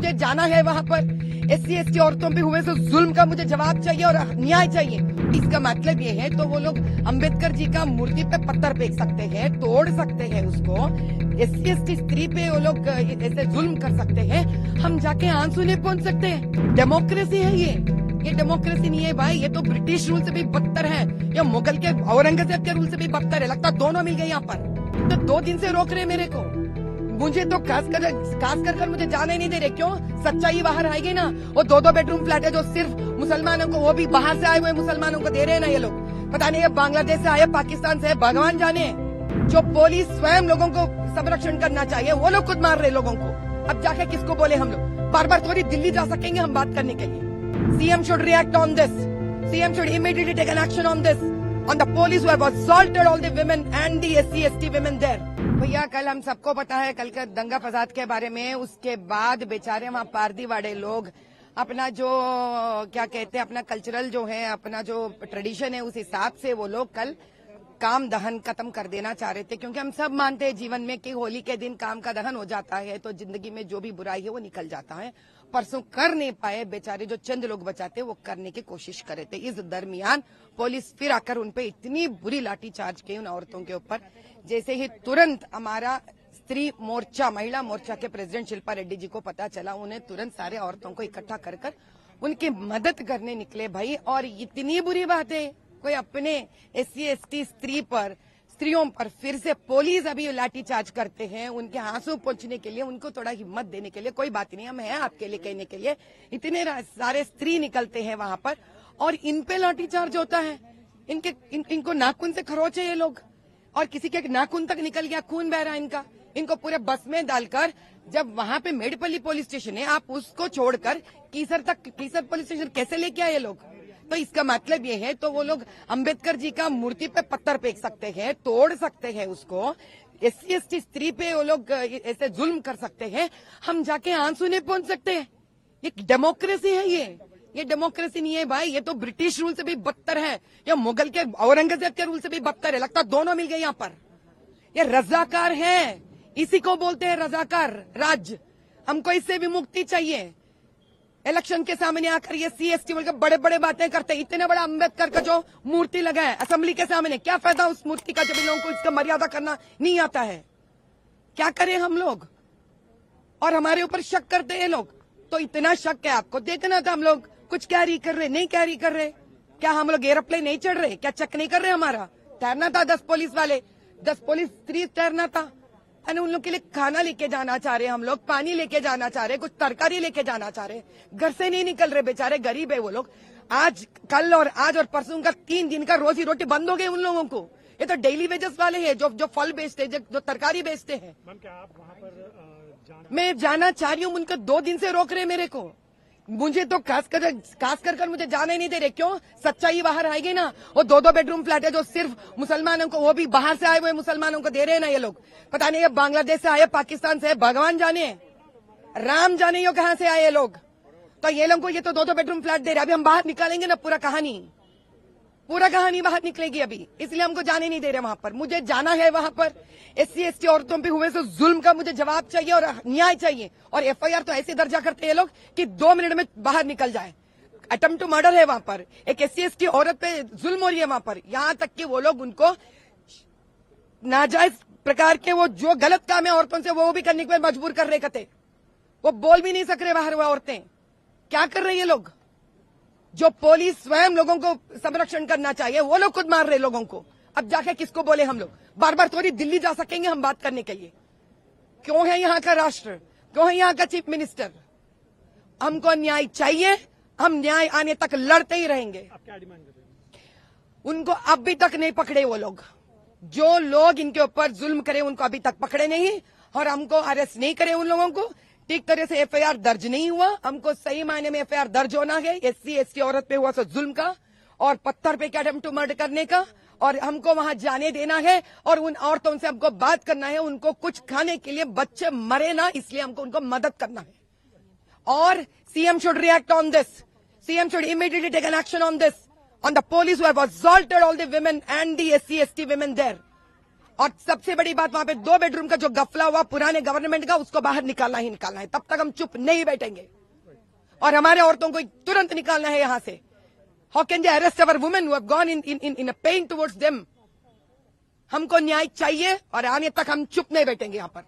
मुझे जाना है वहाँ पर। SC/ST औरतों पे हुए तो जुल्म का मुझे जवाब चाहिए और न्याय चाहिए। इसका मतलब ये है तो वो लोग अंबेडकर जी का मूर्ति पे पत्थर फेंक सकते हैं, तोड़ सकते हैं उसको। SC/ST स्त्री पे वो लोग ऐसे जुल्म कर सकते हैं, हम जाके आंसू नहीं पहुंच सकते। डेमोक्रेसी है ये डेमोक्रेसी नहीं है भाई, ये तो ब्रिटिश रूल से भी बदतर है, या मुगल के औरंगजेब के रूल से भी बदतर है। लगता दोनों मिल गए यहाँ पर। तो 2 दिन से रोक रहे मेरे को, मुझे तो खास कर मुझे जाने नहीं दे रहे। क्यों? सच्चाई बाहर आएगी ना। वो 2-2 बेडरूम फ्लैट है जो सिर्फ मुसलमानों को, वो भी बाहर से आए हुए मुसलमानों को दे रहे हैं ना ये लोग। पता नहीं ये बांग्लादेश से आए, पाकिस्तान से, भगवान जाने। जो पुलिस स्वयं लोगों को संरक्षण करना चाहिए वो लोग खुद मार रहे लोगों को। अब जाके किसको बोले हम लोग? बार बार थोड़ी दिल्ली जा सकेंगे हम बात करने के लिए। CM should react on this. CM should immediately take an action on this, on the police who have assaulted all the women and the SC/ST women there. भैया कल हम सबको पता है कल का दंगा फसाद के बारे में। उसके बाद बेचारे वहाँ पारदी वाले लोग अपना जो क्या कहते हैं, अपना कल्चरल जो है, अपना जो ट्रेडिशन है, उस हिसाब से वो लोग कल काम दहन खत्म कर देना चाह रहे थे। क्योंकि हम सब मानते हैं जीवन में कि होली के दिन काम का दहन हो जाता है तो जिंदगी में जो भी बुराई है वो निकल जाता है। परसों कर नहीं पाए बेचारे, जो चंद लोग बचाते वो करने की कोशिश कर रहे थे। इस दरमियान पुलिस फिर आकर उनपे इतनी बुरी लाठीचार्ज की उन औरतों के ऊपर, जैसे ही तुरंत हमारा स्त्री मोर्चा, महिला मोर्चा के प्रेसिडेंट शिल्पा रेड्डी जी को पता चला, उन्हें तुरंत सारे औरतों को इकट्ठा कर उनकी मदद करने निकले भाई। और इतनी बुरी बात है, कोई अपने SC/ST स्त्रियों पर फिर से पुलिस अभी लाठीचार्ज करते हैं, उनके आंसू पहुंचने के लिए, उनको थोड़ा हिम्मत देने के लिए। कोई बात नहीं, हम हैं आपके लिए कहने के लिए। इतने सारे स्त्री निकलते हैं वहां पर और इन पे लाठीचार्ज होता है। इनको नाखून से खरोचे ये लोग, और किसी के नाखून तक निकल गया, खून बह रहा है इनका। इनको पूरे बस में डालकर, जब वहां पे मेडपल्ली पुलिस स्टेशन है, आप उसको छोड़कर कीसर पुलिस स्टेशन कैसे लेके आए ये लोग? तो इसका मतलब ये है तो वो लोग अंबेडकर जी का मूर्ति पे पत्थर फेंक सकते हैं, तोड़ सकते हैं उसको। SC/ST स्त्री पे वो लोग ऐसे जुल्म कर सकते हैं, हम जाके आंसू नहीं पहुंच सकते। ये डेमोक्रेसी है ये डेमोक्रेसी नहीं है भाई, ये तो ब्रिटिश रूल से भी बदतर है, या मुगल के औरंगजेब के रूल से भी बदतर है। लगता दोनों मिल गए यहाँ पर। ये रजाकार है, इसी को बोलते हैं रजाकार राज। हमको इससे भी मुक्ति चाहिए। इलेक्शन के सामने आकर ये SC/ST बोलकर बड़े बड़े बातें करते हैं। इतने बड़ा अंबेडकर का जो मूर्ति लगा है असेंबली के सामने, क्या फायदा उस मूर्ति का जब इन लोगों को इसका मर्यादा करना नहीं आता है? क्या करें हम लोग? और हमारे ऊपर शक करते हैं लोग। तो इतना शक है आपको, देखना था हम लोग कुछ कैरी कर रहे, नहीं कैरी कर रहे। क्या हम लोग एरोप्लेन नहीं चढ़ रहे? क्या चेक नहीं कर रहे? हमारा तैरना था 10 पुलिस वाले, 10 पुलिस स्त्री तैरना था। और उन लोग के लिए खाना लेके जाना चाह रहे, हम लोग पानी लेके जाना चाह रहे, कुछ तरकारी लेके जाना चाह रहे, घर से नहीं निकल रहे, बेचारे गरीब है वो लोग। आज कल और परसों का 3 दिन का रोजी रोटी बंद हो गई उन लोगों को। ये तो डेली वेजेस वाले हैं, जो फल बेचते हैं, जो तरकारी बेचते हैं। क्या आप वहाँ पर मैं जाना चाह रही हूँ, उनको 2 दिन से रोक रहे मेरे को। मुझे तो खास कर मुझे जाने नहीं दे रहे। क्यों? सच्चाई बाहर आएगी ना। वो 2-2 बेडरूम फ्लैट है जो सिर्फ मुसलमानों को, वो भी बाहर से आए हुए मुसलमानों को दे रहे हैं ना ये लोग। पता नहीं ये बांग्लादेश से आए, पाकिस्तान से, भगवान जाने, राम जाने यो कहां से आए ये लोग। तो ये लोग को ये तो 2-2 बेडरूम फ्लैट दे रहे। अभी हम बाहर निकालेंगे ना पूरा कहानी बाहर निकलेगी अभी, इसलिए हमको जाने नहीं दे रहे वहां पर। मुझे जाना है वहां पर। SC/ST औरतों पे हुए तो जुल्म का मुझे जवाब चाहिए और न्याय चाहिए। और FIR तो ऐसे दर्जा करते हैं लोग कि 2 मिनट में बाहर निकल जाए। अटेम्प्ट टू मर्डर है वहां पर, एक SC/ST औरत पे जुल्म हो रही है वहां पर। यहां तक कि वो लोग उनको नाजायज प्रकार के वो जो गलत काम है औरतों से वो भी करने के लिए मजबूर कर रहे थे। वो बोल भी नहीं सक रहे बाहर, वो औरतें क्या कर रही है लोग। जो पुलिस स्वयं लोगों को संरक्षण करना चाहिए वो लोग खुद मार रहे लोगों को। अब जाके किसको बोले हम लोग? बार बार थोड़ी दिल्ली जा सकेंगे हम बात करने के लिए। क्यों है यहाँ का राष्ट्र, क्यों है यहाँ का चीफ मिनिस्टर? हमको न्याय चाहिए, हम न्याय आने तक लड़ते ही रहेंगे। आप क्या डिमांड कर रहे हैं? उनको अभी तक नहीं पकड़े वो लोग, जो लोग इनके ऊपर जुल्म करे उनको अभी तक पकड़े नहीं, और हमको अरेस्ट नहीं करे उन लोगों को। ठीक तरह से FIR दर्ज नहीं हुआ, हमको सही मायने में FIR दर्ज होना है SC/ST औरत पे हुआ सो जुल्म का और पत्थर पे अटेम्प्ट टू मर्डर करने का। और हमको वहां जाने देना है और उन औरतों से हमको बात करना है, उनको कुछ खाने के लिए, बच्चे मरे ना इसलिए हमको उनको मदद करना है। और CM should react on this. CM should immediately take an action on this, on the police who have assaulted all the women and the SC/ST women there. और सबसे बड़ी बात, वहां पे 2 बेडरूम का जो गफला हुआ पुराने गवर्नमेंट का, उसको बाहर निकालना ही निकालना है। तब तक हम चुप नहीं बैठेंगे और हमारे औरतों को तुरंत निकालना है यहां से। How can they arrest our women who have gone in a pen towards them? हमको न्याय चाहिए और आने तक हम चुप नहीं बैठेंगे यहां पर।